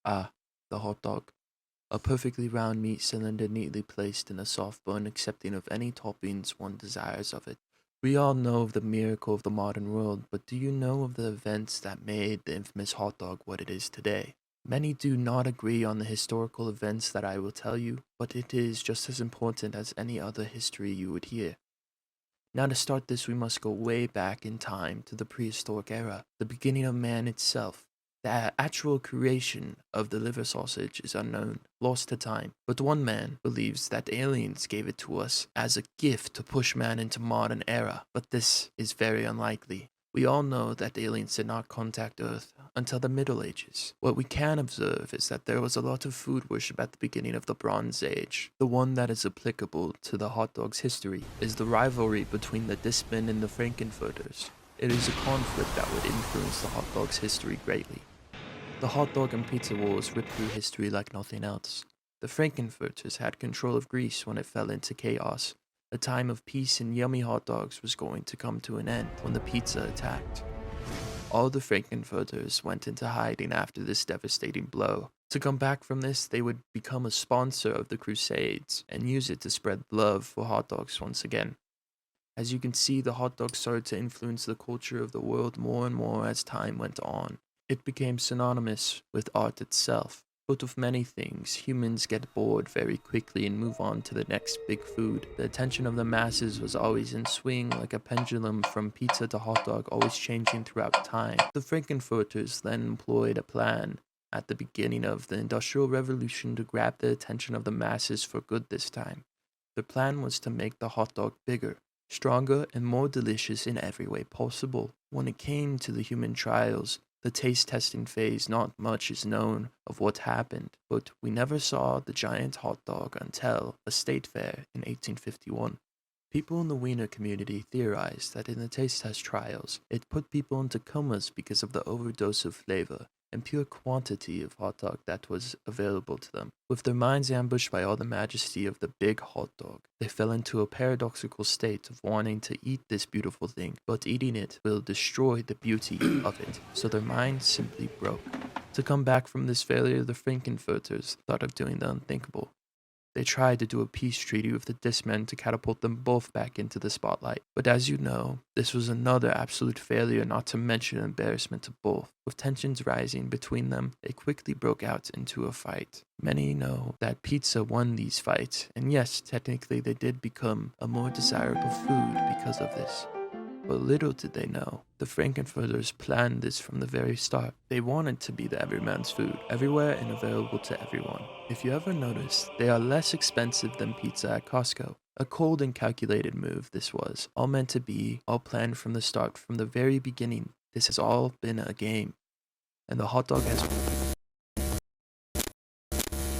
Ah, the hot dog. A perfectly round meat cylinder neatly placed in a soft bun accepting of any toppings one desires of it. We all know of the miracle of the modern world, but do you know of the events that made the infamous hot dog what it is today? Many do not agree on the historical events that I will tell you, but it is just as important as any other history you would hear. Now, to start this, we must go way back in time to the prehistoric era, the beginning of man itself. The actual creation of the liver sausage is unknown, lost to time, but one man believes that aliens gave it to us as a gift to push man into modern era, but this is very unlikely. We all know that aliens did not contact Earth until the Middle Ages. What we can observe is that there was a lot of food worship at the beginning of the Bronze Age. The one that is applicable to the hot dog's history is the rivalry between the Discmen and the Frankenfurters. It is a conflict that would influence the hot dog's history greatly. The hot dog and pizza wars ripped through history like nothing else. The Frankenfurters had control of Greece when it fell into chaos. A time of peace and yummy hot dogs was going to come to an end when the pizza attacked. All the Frankenfurters went into hiding after this devastating blow. To come back from this, they would become a sponsor of the Crusades and use it to spread love for hot dogs once again. As you can see, the hot dog started to influence the culture of the world more and more as time went on. It became synonymous with art itself. But with many things, humans get bored very quickly and move on to the next big food. The attention of the masses was always in swing like a pendulum from pizza to hot dog, always changing throughout time. The Frankenfurters then employed a plan at the beginning of the Industrial Revolution to grab the attention of the masses for good this time. The plan was to make the hot dog bigger, stronger, and more delicious in every way possible. When it came to the human trials, the taste testing phase, not much is known of what happened, but we never saw the giant hot dog until a state fair in 1851. People in the Wiener community theorized that in the taste test trials, it put people into comas because of the overdose of flavor and pure quantity of hot dog that was available to them. With their minds ambushed by all the majesty of the big hot dog, they fell into a paradoxical state of wanting to eat this beautiful thing, but eating it will destroy the beauty of it, so their minds simply broke. To come back from this failure, the Frankenfurters thought of doing the unthinkable. They tried to do a peace treaty with the Discmen to catapult them both back into the spotlight. But as you know, this was another absolute failure, not to mention embarrassment to both. With tensions rising between them, they quickly broke out into a fight. Many know that pizza won these fights, and yes, technically they did become a more desirable food because of this. But little did they know, the Frankenfurters planned this from the very start. They wanted to be the everyman's food, everywhere and available to everyone. If you ever notice, they are less expensive than pizza at Costco. A cold and calculated move this was, all meant to be, all planned from the start, from the very beginning. This has all been a game, and the hot dog has